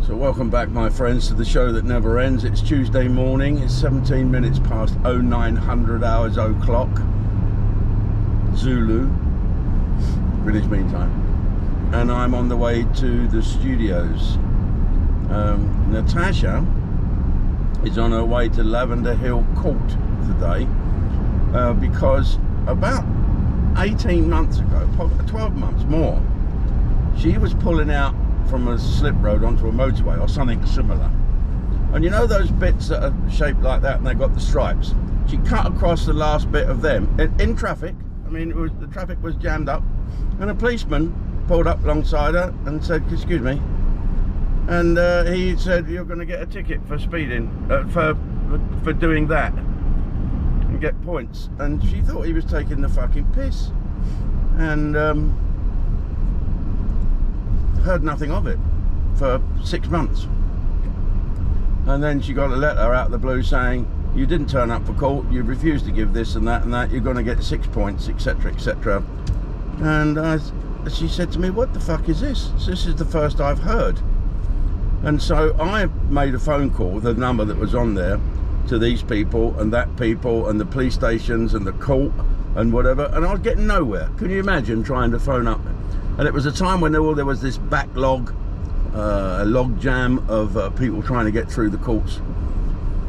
So welcome back, my friends, to the show that never ends. It's Tuesday morning. It's 17 minutes past 0900 hours o'clock Zulu, British Mean Time, and I'm on the way to the studios. Natasha is on her way to Lavender Hill Court today because about 18 months ago, 12 months more, she was pulling out from a slip road onto a motorway or something similar, and you know those bits that are shaped like that and they got the stripes? She cut across the last bit of them in traffic. I mean, the traffic was jammed up, and a policeman pulled up alongside her and said, "Excuse me," and he said, "You're going to get a ticket for speeding, for doing that, and get points." And she thought he was taking the fucking piss, and heard nothing of it for 6 months. And then she got a letter out of the blue saying, "You didn't turn up for court, you refused to give this and that, you're going to get 6 points, etc, etc." And she said to me, "What the fuck is this? This is the first I've heard." And so I made a phone call, the number that was on there, to these people and that people and the police stations and the court and whatever, and I was getting nowhere. Can you imagine trying to phone up? And it was a time when there was this backlog, a log jam of people trying to get through the courts.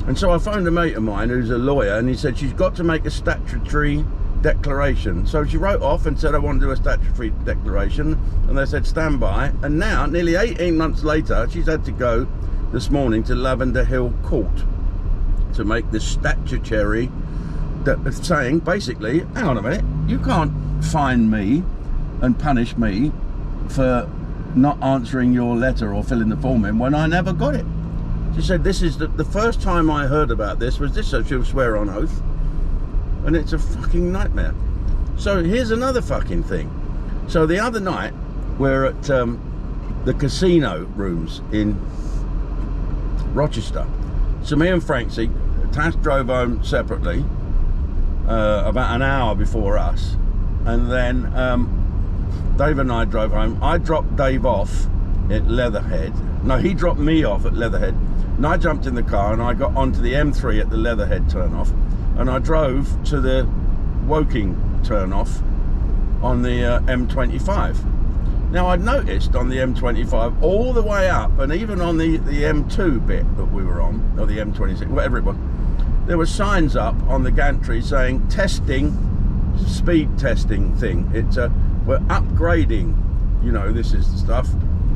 And so I phoned a mate of mine who's a lawyer, and he said she's got to make a statutory declaration. So she wrote off and said, "I want to do a statutory declaration," and they said, "Stand by." And now, nearly 18 months later, she's had to go this morning to Lavender Hill Court to make this statutory saying, basically, hang on a minute, you can't fine me and punish me for not answering your letter or filling the form in when I never got it. She said, "This is the first time I heard about this was this," so she'll swear on oath, and it's a fucking nightmare. So here's another fucking thing. So the other night we're at the casino rooms in Rochester. So me and Francie, Tash drove home separately about an hour before us, and then Dave and I drove home. I dropped Dave off at Leatherhead. No, he dropped me off at Leatherhead. And I jumped in the car and I got onto the M3 at the Leatherhead turnoff. And I drove to the Woking turnoff on the M25. Now, I'd noticed on the M25 all the way up, and even on the M2 bit that we were on, or the M26, whatever it was, there were signs up on the gantry saying testing, speed testing thing. It's we're upgrading, you know, this is the stuff,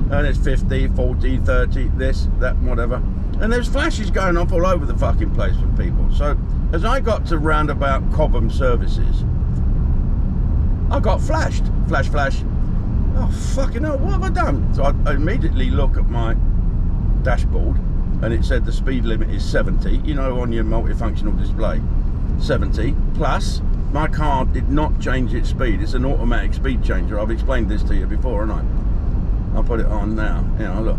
and it's 50, 40, 30, this, that, whatever, and there's flashes going off all over the fucking place for people. So as I got to roundabout Cobham Services, I got flashed, flash. Oh fucking hell, what have I done? So I immediately look at my dashboard, and it said the speed limit is 70, you know, on your multifunctional display, 70 plus. My car did not change its speed. It's an automatic speed changer. I've explained this to you before, haven't I? I'll put it on now. You know, look.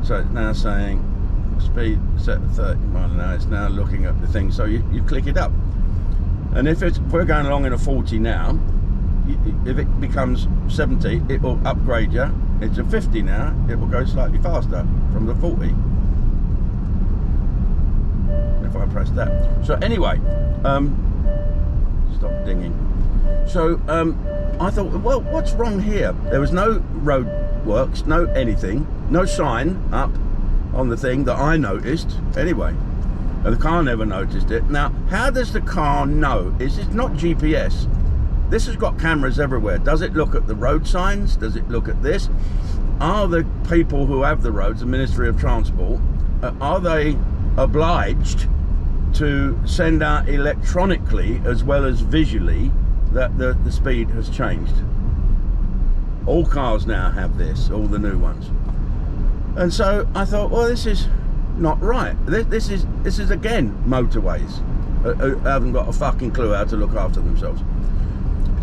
So it's now saying speed set to 30 miles an hour. It's now looking at the thing. So you click it up. And if we're going along in a 40 now, if it becomes 70, it will upgrade you. It's a 50 now. It will go slightly faster from the 40. If I press that. So anyway, stop dinging. So I thought, well, what's wrong here? There was no road works, no anything, no sign up on the thing that I noticed anyway, and the car never noticed it. Now, how does the car know? It's not GPS. This has got cameras everywhere. Does it look at the road signs? Does it look at this? Are the people who have the roads, the Ministry of Transport, are they obliged to send out electronically as well as visually that the speed has changed? All cars now have this, all the new ones. And so I thought, well, this is not right. This is again motorways who haven't got a fucking clue how to look after themselves.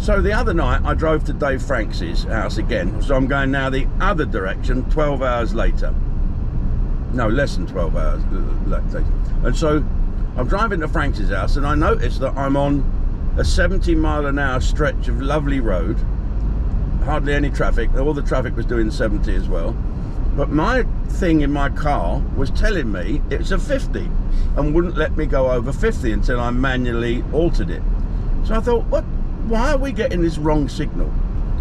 So the other night I drove to Dave Franks's house again. So I'm going now the other direction 12 hours later. No, less than 12 hours later. And so I'm driving to Frank's house, and I noticed that I'm on a 70-mile-an-hour stretch of lovely road, hardly any traffic. All the traffic was doing 70 as well. But my thing in my car was telling me it's a 50 and wouldn't let me go over 50 until I manually altered it. So I thought, why are we getting this wrong signal?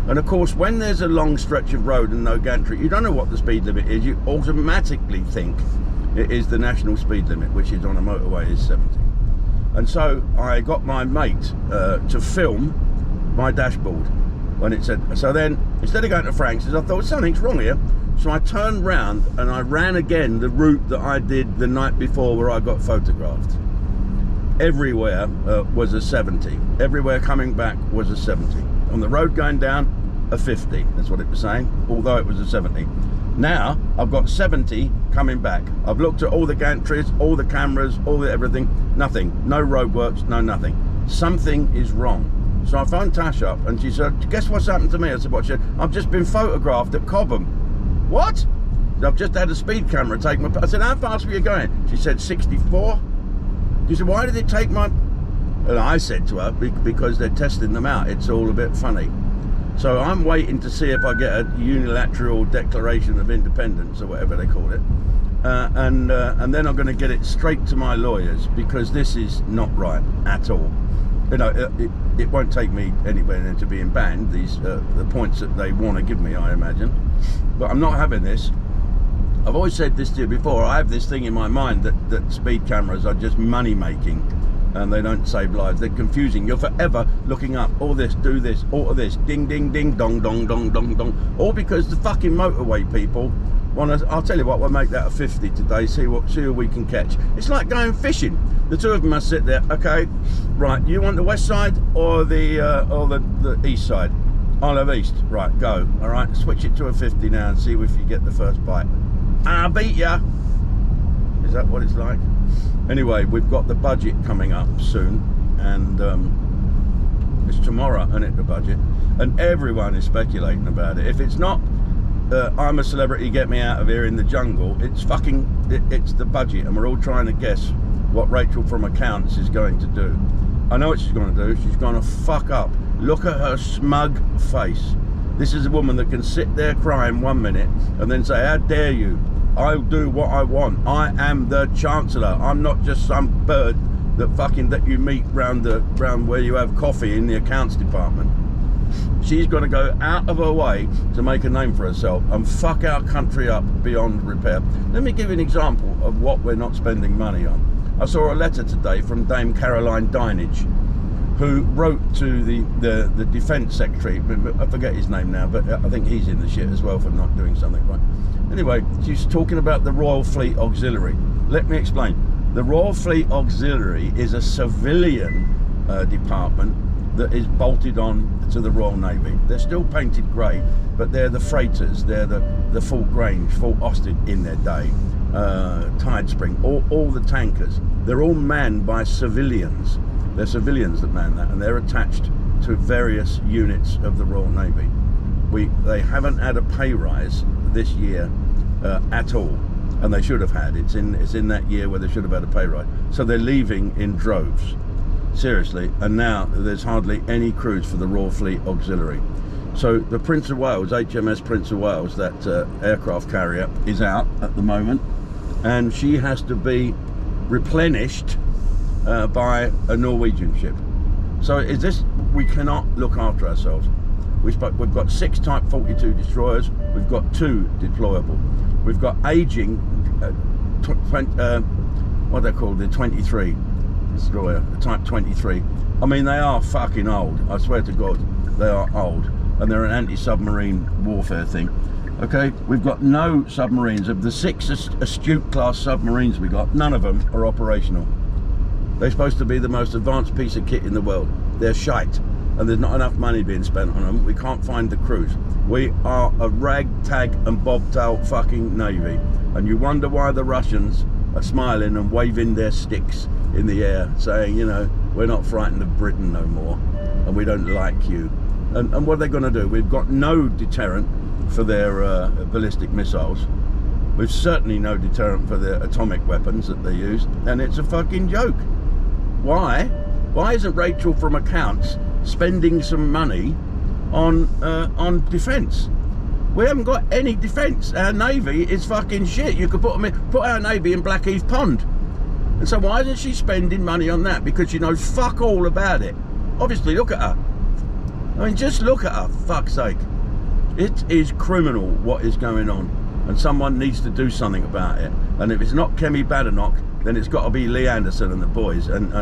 And of course, when there's a long stretch of road and no gantry, you don't know what the speed limit is. You automatically think it is the national speed limit, which is on a motorway is 70. And so I got my mate to film my dashboard when it said, so then instead of going to Frank's, I thought something's wrong here. So I turned round and I ran again the route that I did the night before where I got photographed. Everywhere was a 70. Everywhere coming back was a 70. On the road going down, a 50. That's what it was saying, although it was a 70. Now I've got 70 coming back. I've looked at all the gantries, all the cameras, all the everything. Nothing. No roadworks, no nothing. Something is wrong. So I phoned Tash up and she said, guess what's happened to me? I said, what? She said, I've just been photographed at Cobham. What? I've just had a speed camera take my... I said, how fast were you going? She said, 64. She said, why did it take my... And I said to her, because they're testing them out. It's all a bit funny. So I'm waiting to see if I get a unilateral declaration of independence or whatever they call it. And then I'm going to get it straight to my lawyers, because this is not right at all. You know, it won't take me anywhere into being banned, these the points that they want to give me, I imagine. But I'm not having this. I've always said this to you before. I have this thing in my mind that speed cameras are just money making and they don't save lives. They're confusing. You're forever looking up all this, do this, all of this, ding ding ding dong dong dong dong dong, all because the fucking motorway people want to... I'll tell you what, we'll make that a 50 today, see who we can catch. It's like going fishing. The two of them must sit there. Okay, right, you want the west side or the east side? I'll have east. Right, go. All right, switch it to a 50 now and see if you get the first bite. I'll beat ya. Is that what it's like? Anyway, we've got the budget coming up soon, and it's tomorrow, isn't it, the budget? And everyone is speculating about it. If it's not I'm a celebrity, get me out of here in the jungle, it's the budget, and we're all trying to guess what Rachel from accounts is going to do. I know what she's going to do. She's going to fuck up. Look at her smug face. This is a woman that can sit there crying 1 minute and then say, how dare you? I'll do what I want. I am the Chancellor. I'm not just some bird that you meet round where you have coffee in the accounts department. She's got to go out of her way to make a name for herself and fuck our country up beyond repair. Let me give you an example of what we're not spending money on. I saw a letter today from Dame Caroline Dinage, who wrote to the Defence Secretary. I forget his name now, but I think he's in the shit as well for not doing something right. Anyway, she's talking about the Royal Fleet Auxiliary. Let me explain. The Royal Fleet Auxiliary is a civilian department that is bolted on to the Royal Navy. They're still painted grey, but they're the freighters. They're the Fort Grange, Fort Austin in their day, Tide Spring, all the tankers. They're all manned by civilians. They're civilians that man that, and they're attached to various units of the Royal Navy. They haven't had a pay rise this year at all, and they should have had. It's in that year where they should have had a pay rise. So they're leaving in droves. Seriously, and now there's hardly any crews for the Royal Fleet Auxiliary. So the Prince of Wales, HMS Prince of Wales, that aircraft carrier, is out at the moment, and she has to be replenished by a Norwegian ship. So we cannot look after ourselves. We've got 6 Type 42 destroyers. We've got 2 deployable. We've got aging, what they're called, the 23 destroyer, the Type 23. I mean, they are fucking old. I swear to God, they are old, and they're an anti-submarine warfare thing. Okay, we've got no submarines. Of the 6 Astute class submarines we got, none of them are operational. They're supposed to be the most advanced piece of kit in the world. They're shite, and there's not enough money being spent on them. We can't find the crews. We are a ragtag and bobtail fucking navy, and you wonder why the Russians are smiling and waving their sticks in the air, saying, you know, we're not frightened of Britain no more, and we don't like you. And what are they going to do? We've got no deterrent for their ballistic missiles. We've certainly no deterrent for their atomic weapons that they use, and it's a fucking joke. Why isn't Rachel from accounts spending some money on defence? We haven't got any defence. Our Navy is fucking shit. You could put our Navy in Blackheath Pond. And so why isn't she spending money on that? Because she knows fuck all about it. Obviously, look at her. I mean, just look at her, fuck's sake. It is criminal what is going on. And someone needs to do something about it. And if it's not Kemi Badenoch, then it's got to be Lee Anderson and the boys and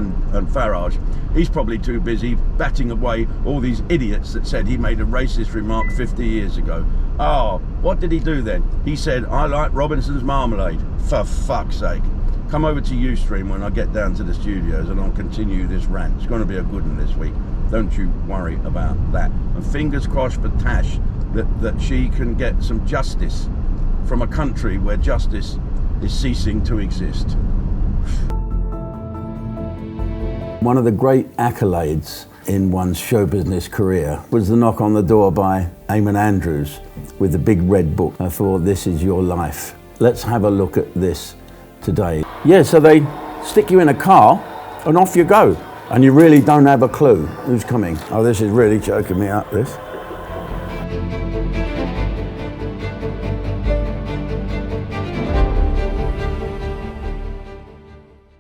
Farage. He's probably too busy batting away all these idiots that said he made a racist remark 50 years ago. Oh, what did he do then? He said, I like Robinson's marmalade. For fuck's sake. Come over to Ustream when I get down to the studios and I'll continue this rant. It's going to be a good one this week. Don't you worry about that. And fingers crossed for Tash that she can get some justice from a country where justice is ceasing to exist. One of the great accolades in one's show business career was the knock on the door by Eamon Andrews with the big red book. I thought, this is your life. Let's have a look at this today. Yeah, so they stick you in a car and off you go. And you really don't have a clue who's coming. Oh, this is really choking me up, this.